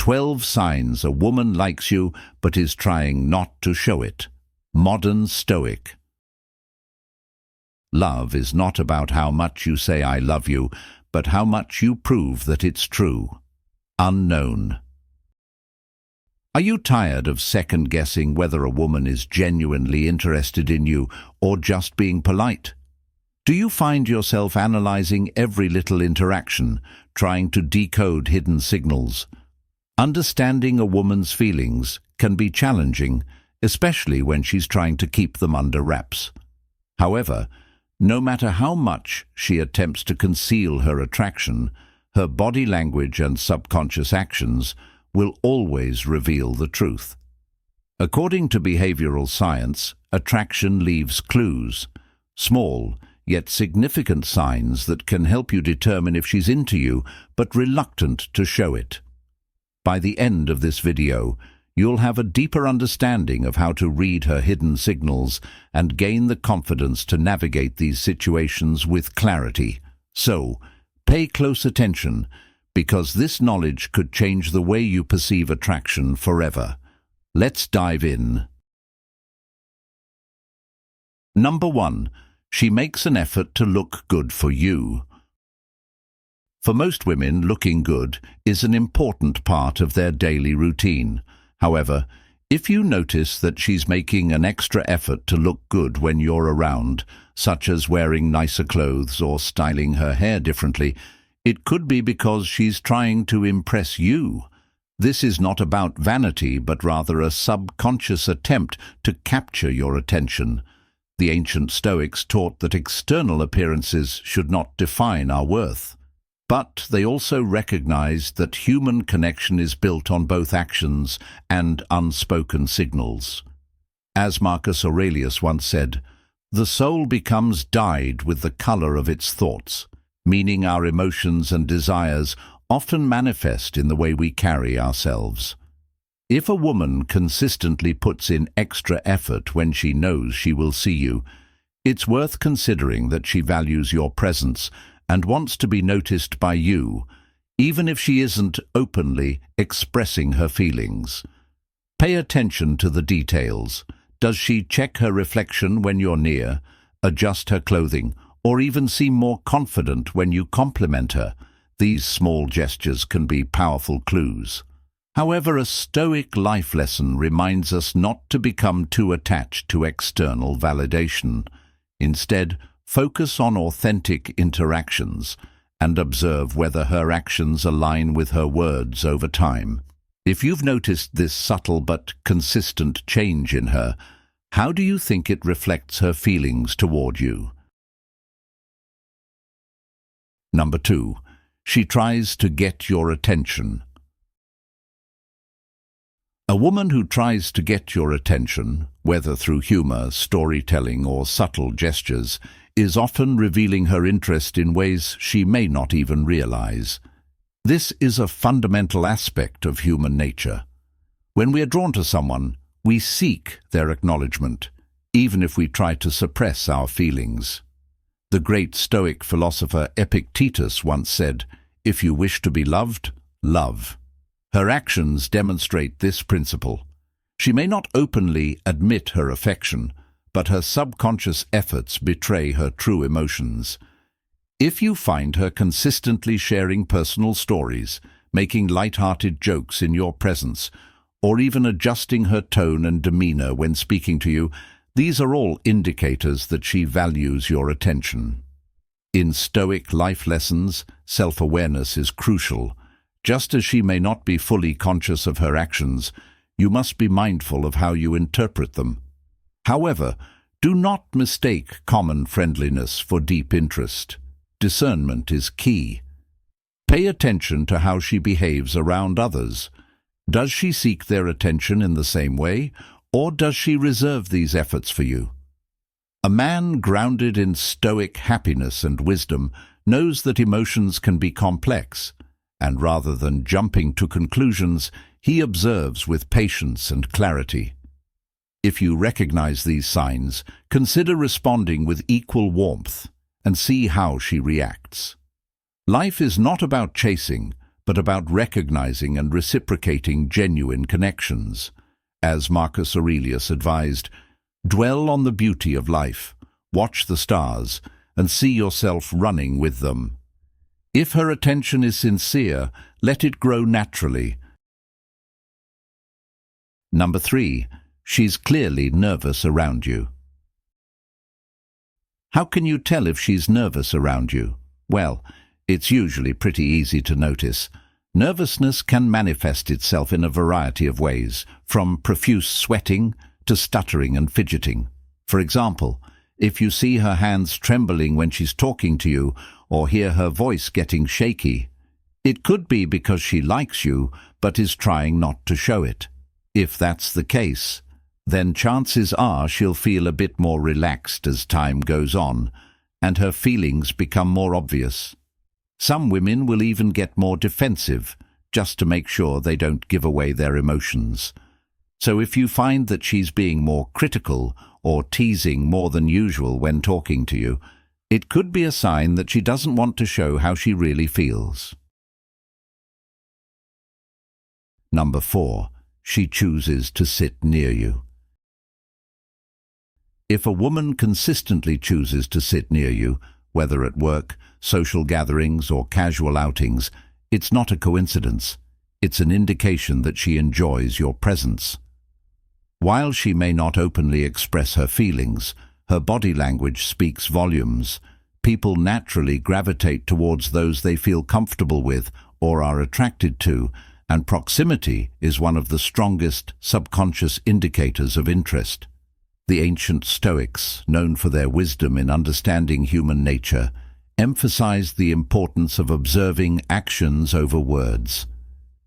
12 signs a woman likes you but is trying not to show it. Morden Stoic. Love is not about how much you say I love you, but how much you prove that it's true. Unknown. Are you tired of second-guessing whether a woman is genuinely interested in you or just being polite? Do you find yourself analyzing every little interaction, trying to decode hidden signals? Understanding a woman's feelings can be challenging, especially when she's trying to keep them under wraps. However, no matter how much she attempts to conceal her attraction, her body language and subconscious actions will always reveal the truth. According to behavioral science, attraction leaves clues, small yet significant signs that can help you determine if she's into you but reluctant to show it. By the end of this video, you'll have a deeper understanding of how to read her hidden signals and gain the confidence to navigate these situations with clarity. So, pay close attention, because this knowledge could change the way you perceive attraction forever. Let's dive in. Number 1. She makes an effort to look good for you. For most women, looking good is an important part of their daily routine. However, if you notice that she's making an extra effort to look good when you're around, such as wearing nicer clothes or styling her hair differently, it could be because she's trying to impress you. This is not about vanity, but rather a subconscious attempt to capture your attention. The ancient Stoics taught that external appearances should not define our worth. But they also recognized that human connection is built on both actions and unspoken signals. As Marcus Aurelius once said, "The soul becomes dyed with the color of its thoughts," meaning our emotions and desires often manifest in the way we carry ourselves. If a woman consistently puts in extra effort when she knows she will see you, it's worth considering that she values your presence and wants to be noticed by you, even if she isn't openly expressing her feelings. Pay attention to the details. Does she check her reflection when you're near, adjust her clothing, or even seem more confident when you compliment her? These small gestures can be powerful clues. However, a Stoic life lesson reminds us not to become too attached to external validation. Instead, focus on authentic interactions and observe whether her actions align with her words over time. If you've noticed this subtle but consistent change in her, how do you think it reflects her feelings toward you? Number 2. She tries to get your attention. A woman who tries to get your attention, whether through humor, storytelling, or subtle gestures, is often revealing her interest in ways she may not even realize. This is a fundamental aspect of human nature. When we are drawn to someone, we seek their acknowledgement, even if we try to suppress our feelings. The great Stoic philosopher Epictetus once said, "If you wish to be loved, love." Her actions demonstrate this principle. She may not openly admit her affection, but her subconscious efforts betray her true emotions. If you find her consistently sharing personal stories, making light-hearted jokes in your presence, or even adjusting her tone and demeanor when speaking to you, these are all indicators that she values your attention. In Stoic life lessons, self-awareness is crucial. Just as she may not be fully conscious of her actions, you must be mindful of how you interpret them. However, do not mistake common friendliness for deep interest. Discernment is key. Pay attention to how she behaves around others. Does she seek their attention in the same way, or does she reserve these efforts for you? A man grounded in Stoic happiness and wisdom knows that emotions can be complex, and rather than jumping to conclusions, he observes with patience and clarity. If you recognize these signs, consider responding with equal warmth and see how she reacts. Life is not about chasing, but about recognizing and reciprocating genuine connections. As Marcus Aurelius advised, dwell on the beauty of life, watch the stars, and see yourself running with them. If her attention is sincere, let it grow naturally. Number 3. She's clearly nervous around you. How can you tell if she's nervous around you? Well, it's usually pretty easy to notice. Nervousness can manifest itself in a variety of ways, from profuse sweating to stuttering and fidgeting. For example, if you see her hands trembling when she's talking to you, or hear her voice getting shaky, it could be because she likes you but is trying not to show it. If that's the case, then chances are she'll feel a bit more relaxed as time goes on, and her feelings become more obvious. Some women will even get more defensive, just to make sure they don't give away their emotions. So if you find that she's being more critical or teasing more than usual when talking to you, it could be a sign that she doesn't want to show how she really feels. Number 4. She chooses to sit near you. If a woman consistently chooses to sit near you, whether at work, social gatherings, or casual outings, it's not a coincidence. It's an indication that she enjoys your presence. While she may not openly express her feelings, her body language speaks volumes. People naturally gravitate towards those they feel comfortable with or are attracted to, and proximity is one of the strongest subconscious indicators of interest. The ancient Stoics, known for their wisdom in understanding human nature, emphasized the importance of observing actions over words.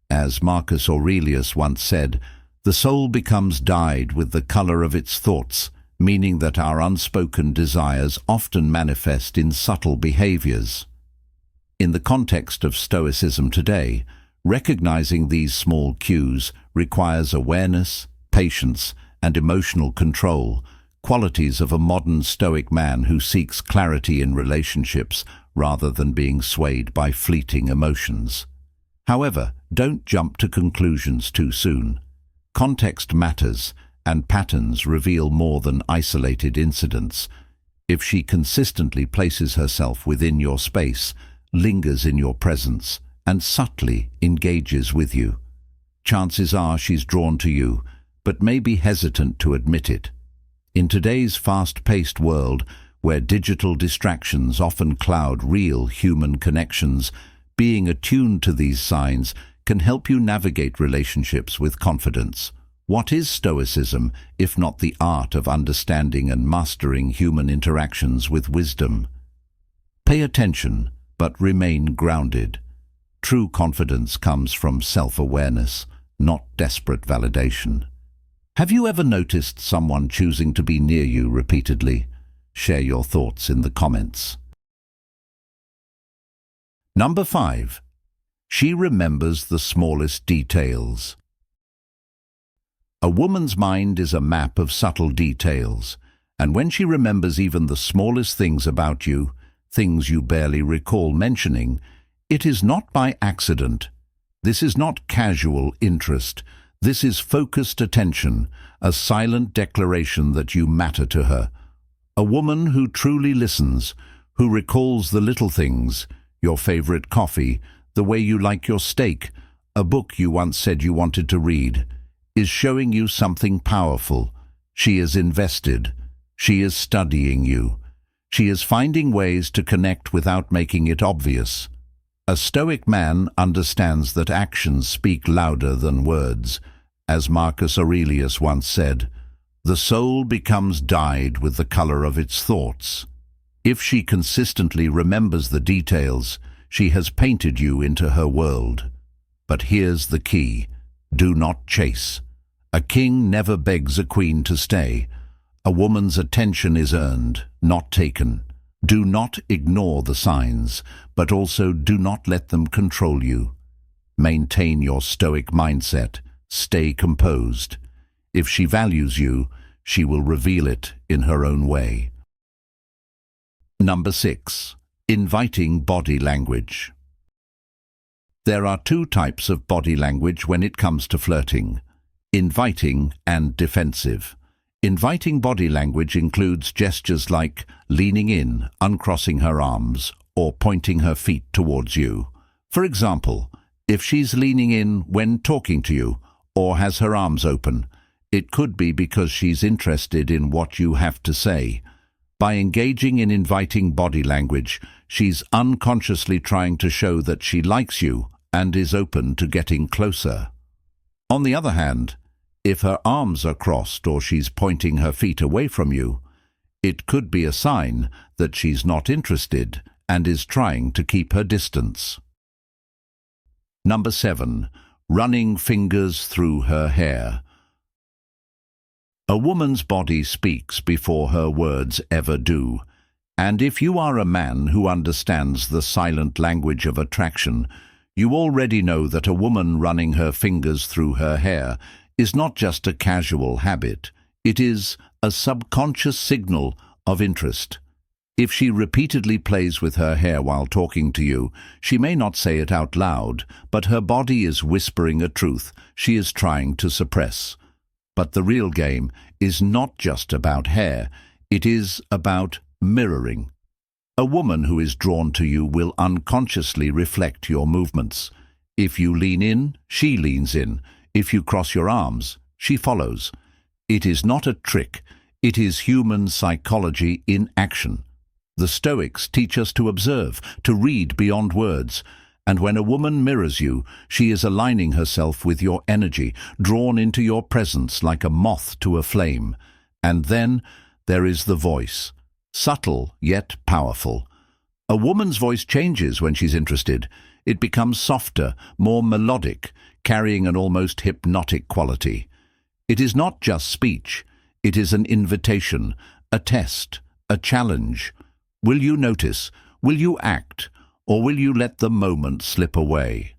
As Marcus Aurelius once said, the soul becomes dyed with the color of its thoughts, meaning that our unspoken desires often manifest in subtle behaviors. In the context of Stoicism today, recognizing these small cues requires awareness, patience, and emotional control, qualities of a modern Stoic man who seeks clarity in relationships rather than being swayed by fleeting emotions. However, don't jump to conclusions too soon. Context matters, and patterns reveal more than isolated incidents. If she consistently places herself within your space, lingers in your presence, and subtly engages with you, chances are she's drawn to you, but may be hesitant to admit it. In today's fast-paced world, where digital distractions often cloud real human connections, being attuned to these signs can help you navigate relationships with confidence. What is Stoicism, if not the art of understanding and mastering human interactions with wisdom? Pay attention, but remain grounded. True confidence comes from self-awareness, not desperate validation. Have you ever noticed someone choosing to be near you repeatedly? Share your thoughts in the comments. Number 5. She remembers the smallest details. A woman's mind is a map of subtle details, and when she remembers even the smallest things about you, things you barely recall mentioning, it is not by accident. This is not casual interest. This is focused attention, a silent declaration that you matter to her. A woman who truly listens, who recalls the little things, your favorite coffee, the way you like your steak, a book you once said you wanted to read, is showing you something powerful. She is invested. She is studying you. She is finding ways to connect without making it obvious. A Stoic man understands that actions speak louder than words. As Marcus Aurelius once said, the soul becomes dyed with the color of its thoughts. If she consistently remembers the details, she has painted you into her world. But here's the key. Do not chase. A king never begs a queen to stay. A woman's attention is earned, not taken. Do not ignore the signs, but also do not let them control you. Maintain your Stoic mindset. Stay composed. If she values you, she will reveal it in her own way. Number 6. Inviting body language. There are two types of body language when it comes to flirting: inviting and defensive. Inviting body language includes gestures like leaning in, uncrossing her arms, or pointing her feet towards you. For example, if she's leaning in when talking to you, or has her arms open, it could be because she's interested in what you have to say. By engaging in inviting body language, she's unconsciously trying to show that she likes you and is open to getting closer. On the other hand, if her arms are crossed or she's pointing her feet away from you, it could be a sign that she's not interested and is trying to keep her distance. Number 7. Running fingers through her hair. A woman's body speaks before her words ever do, and if you are a man who understands the silent language of attraction, you already know that a woman running her fingers through her hair is not just a casual habit, it is a subconscious signal of interest. If she repeatedly plays with her hair while talking to you, she may not say it out loud, but her body is whispering a truth she is trying to suppress. But the real game is not just about hair, it is about mirroring. A woman who is drawn to you will unconsciously reflect your movements. If you lean in, she leans in. If you cross your arms, she follows. It is not a trick, it is human psychology in action. The Stoics teach us to observe, to read beyond words, and when a woman mirrors you, she is aligning herself with your energy, drawn into your presence like a moth to a flame. And then there is the voice, subtle yet powerful. A woman's voice changes when she's interested. It becomes softer, more melodic, carrying an almost hypnotic quality. It is not just speech, it is an invitation, a test, a challenge. Will you notice? Will you act? Or will you let the moment slip away?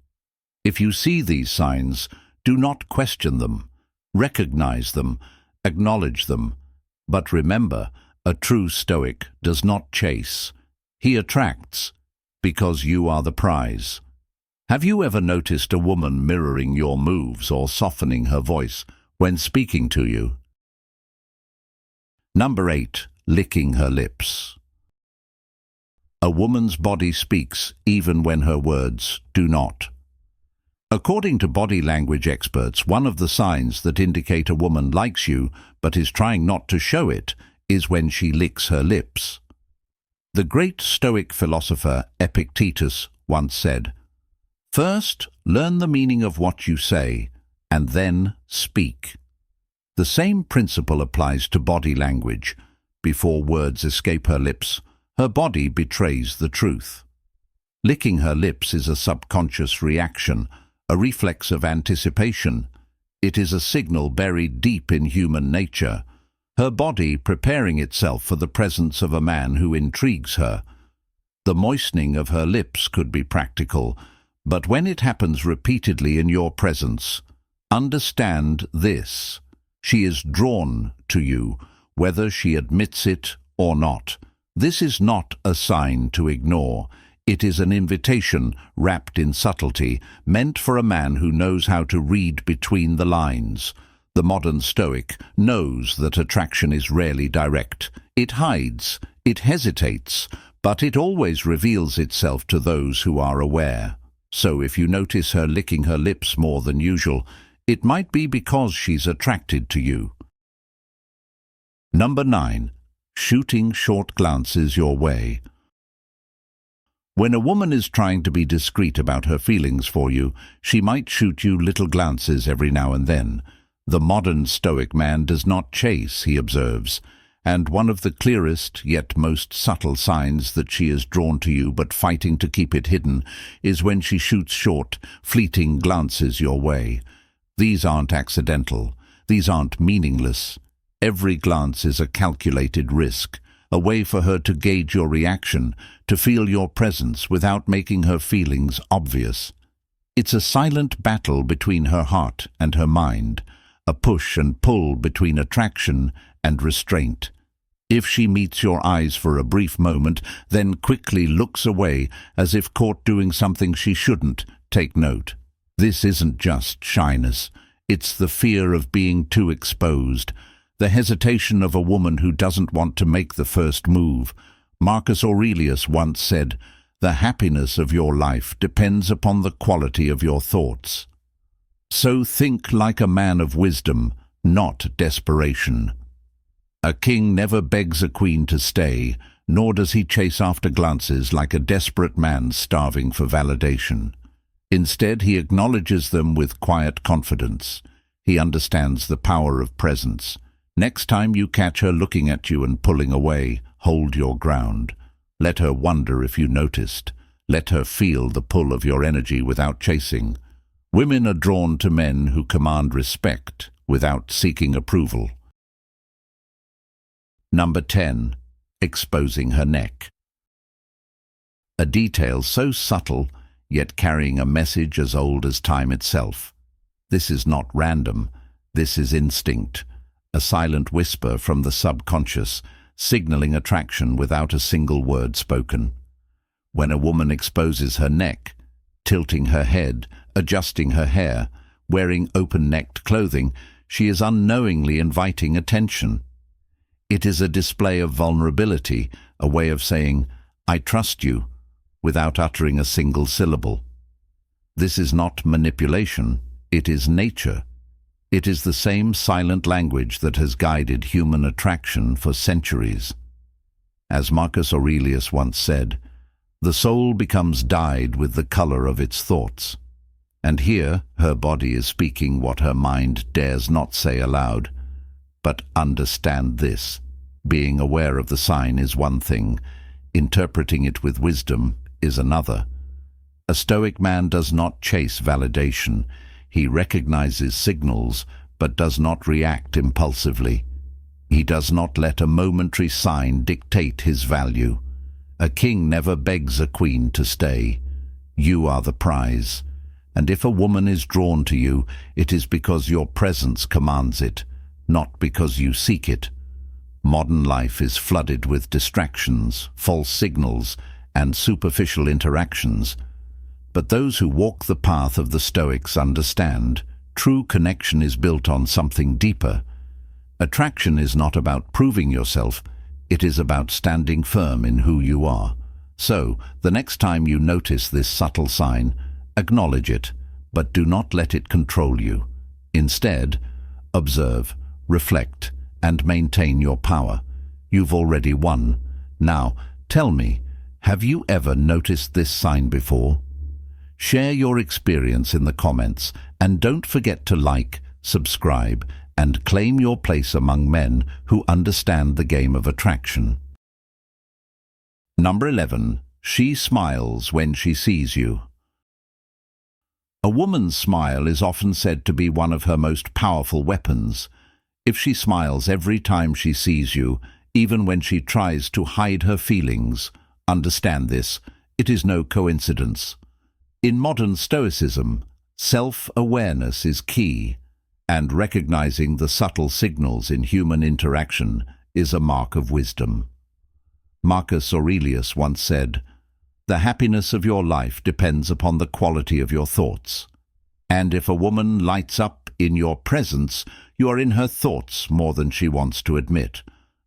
If you see these signs, do not question them. Recognize them, acknowledge them. But remember, a true Stoic does not chase. He attracts, because you are the prize. Have you ever noticed a woman mirroring your moves or softening her voice when speaking to you? Number 8. Licking her lips. A woman's body speaks even when her words do not. According to body language experts, one of the signs that indicate a woman likes you but is trying not to show it is when she licks her lips. The great Stoic philosopher Epictetus once said, "First, learn the meaning of what you say, and then speak." The same principle applies to body language. Before words escape her lips, her body betrays the truth. Licking her lips is a subconscious reaction, a reflex of anticipation. It is a signal buried deep in human nature, her body preparing itself for the presence of a man who intrigues her. The moistening of her lips could be practical, but when it happens repeatedly in your presence, understand this: she is drawn to you, whether she admits it or not. This is not a sign to ignore. It is an invitation wrapped in subtlety, meant for a man who knows how to read between the lines. The modern Stoic knows that attraction is rarely direct. It hides, it hesitates, but it always reveals itself to those who are aware. So if you notice her licking her lips more than usual, it might be because she's attracted to you. Number 9. Shooting short glances your way. When a woman is trying to be discreet about her feelings for you, she might shoot you little glances every now and then. The modern Stoic man does not chase, he observes, and one of the clearest yet most subtle signs that she is drawn to you but fighting to keep it hidden is when she shoots short, fleeting glances your way. These aren't accidental. These aren't meaningless. Every glance is a calculated risk, a way for her to gauge your reaction, to feel your presence without making her feelings obvious. It's a silent battle between her heart and her mind, a push and pull between attraction and restraint. If she meets your eyes for a brief moment, then quickly looks away as if caught doing something she shouldn't, Take note. This isn't just shyness. It's the fear of being too exposed, the hesitation of a woman who doesn't want to make the first move. Marcus Aurelius once said, "The happiness of your life depends upon the quality of your thoughts." So think like a man of wisdom, not desperation. A king never begs a queen to stay, nor does he chase after glances like a desperate man starving for validation. Instead, he acknowledges them with quiet confidence. He understands the power of presence. Next time you catch her looking at you and pulling away, hold your ground. Let her wonder if you noticed. Let her feel the pull of your energy without chasing. Women are drawn to men who command respect without seeking approval. Number 10. Exposing her neck. A detail so subtle, yet carrying a message as old as time itself. This is not random. This is instinct. A silent whisper from the subconscious, signaling attraction without a single word spoken. When a woman exposes her neck, tilting her head, adjusting her hair, wearing open-necked clothing, she is unknowingly inviting attention. It is a display of vulnerability, a way of saying, "I trust you," without uttering a single syllable. This is not manipulation, it is nature. It is the same silent language that has guided human attraction for centuries. As Marcus Aurelius once said, "The soul becomes dyed with the color of its thoughts." And here her body is speaking what her mind dares not say aloud. But understand this. Being aware of the sign is one thing. Interpreting it with wisdom is another. A Stoic man does not chase validation. He recognizes signals, but does not react impulsively. He does not let a momentary sign dictate his value. A king never begs a queen to stay. You are the prize. And if a woman is drawn to you, it is because your presence commands it, not because you seek it. Modern life is flooded with distractions, false signals, and superficial interactions. But those who walk the path of the Stoics understand true connection is built on something deeper. Attraction is not about proving yourself, it is about standing firm in who you are. So, the next time you notice this subtle sign, acknowledge it, but do not let it control you. Instead, observe, reflect, and maintain your power. You've already won. Now, tell me, have you ever noticed this sign before? Share your experience in the comments, and don't forget to like, subscribe, and claim your place among men who understand the game of attraction. Number 11. She smiles when she sees you. A woman's smile is often said to be one of her most powerful weapons. If she smiles every time she sees you, even when she tries to hide her feelings, understand this, it is no coincidence. In modern Stoicism, self-awareness is key, and recognizing the subtle signals in human interaction is a mark of wisdom. Marcus Aurelius once said, "The happiness of your life depends upon the quality of your thoughts." And if a woman lights up in your presence, you are in her thoughts more than she wants to admit.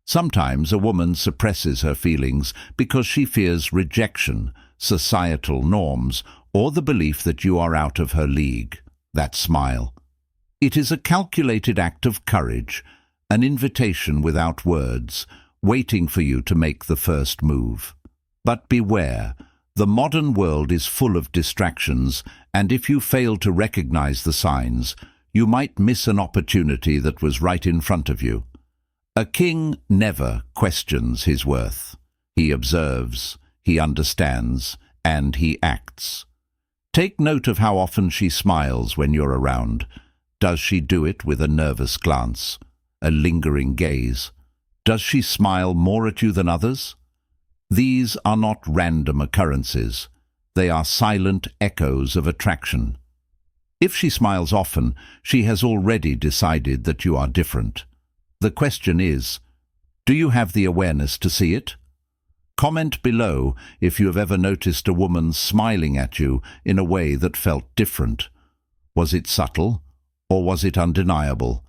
Sometimes a woman suppresses her feelings because she fears rejection, societal norms, or the belief that you are out of her league. That smile. It is a calculated act of courage, an invitation without words, waiting for you to make the first move. But beware, the modern world is full of distractions, and if you fail to recognize the signs, you might miss an opportunity that was right in front of you. A king never questions his worth. He observes, he understands, and he acts. Take note of how often she smiles when you're around. Does she do it with a nervous glance, a lingering gaze? Does she smile more at you than others? These are not random occurrences. They are silent echoes of attraction. If she smiles often, she has already decided that you are different. The question is, do you have the awareness to see it? Comment below if you have ever noticed a woman smiling at you in a way that felt different. Was it subtle, or was it undeniable?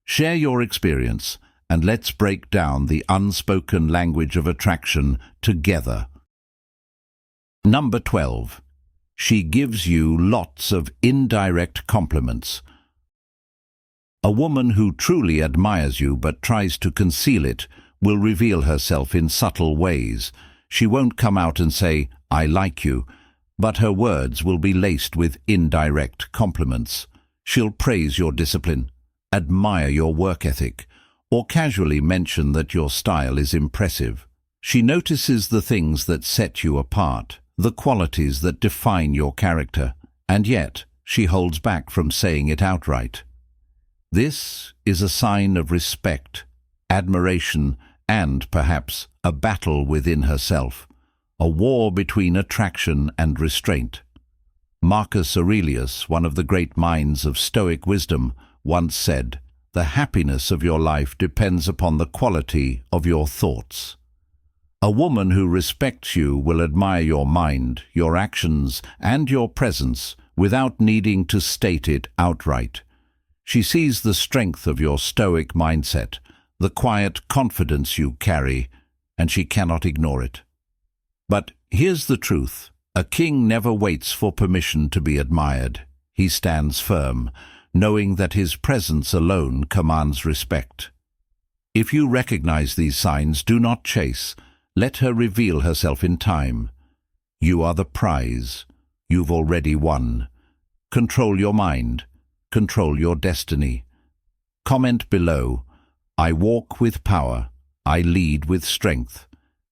Share your experience, and let's break down the unspoken language of attraction together. Number 12. She gives you lots of indirect compliments. A woman who truly admires you but tries to conceal it will reveal herself in subtle ways. She won't come out and say, "I like you," but her words will be laced with indirect compliments. She'll praise your discipline, admire your work ethic, or casually mention that your style is impressive. She notices the things that set you apart, the qualities that define your character, and yet she holds back from saying it outright. This is a sign of respect, admiration, and perhaps a battle within herself, a war between attraction and restraint. Marcus Aurelius, one of the great minds of Stoic wisdom, once said, "The happiness of your life depends upon the quality of your thoughts." A woman who respects you will admire your mind, your actions, and your presence without needing to state it outright. She sees the strength of your Stoic mindset, the quiet confidence you carry, and she cannot ignore it. But here's the truth. A king never waits for permission to be admired. He stands firm, knowing that his presence alone commands respect. If you recognize these signs, do not chase. Let her reveal herself in time. You are the prize. You've already won. Control your mind. Control your destiny. Comment below, "I walk with power. I lead with strength."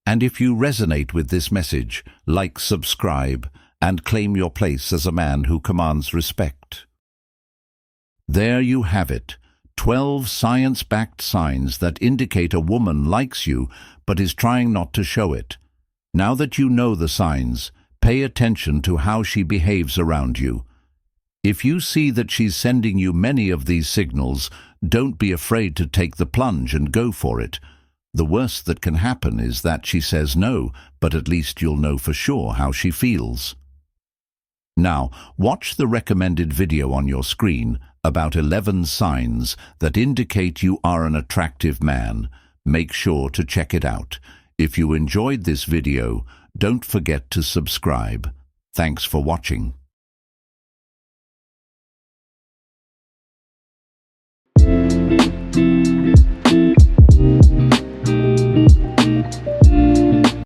And if you resonate with this message, like, subscribe, and claim your place as a man who commands respect. There you have it, 12 science-backed signs that indicate a woman likes you but is trying not to show it. Now that you know the signs, pay attention to how she behaves around you. If you see that she's sending you many of these signals, don't be afraid to take the plunge and go for it. The worst that can happen is that she says no, but at least you'll know for sure how she feels. Now, watch the recommended video on your screen about 11 signs that indicate you are an attractive man. Make sure to check it out. If you enjoyed this video, don't forget to subscribe. Thanks for watching.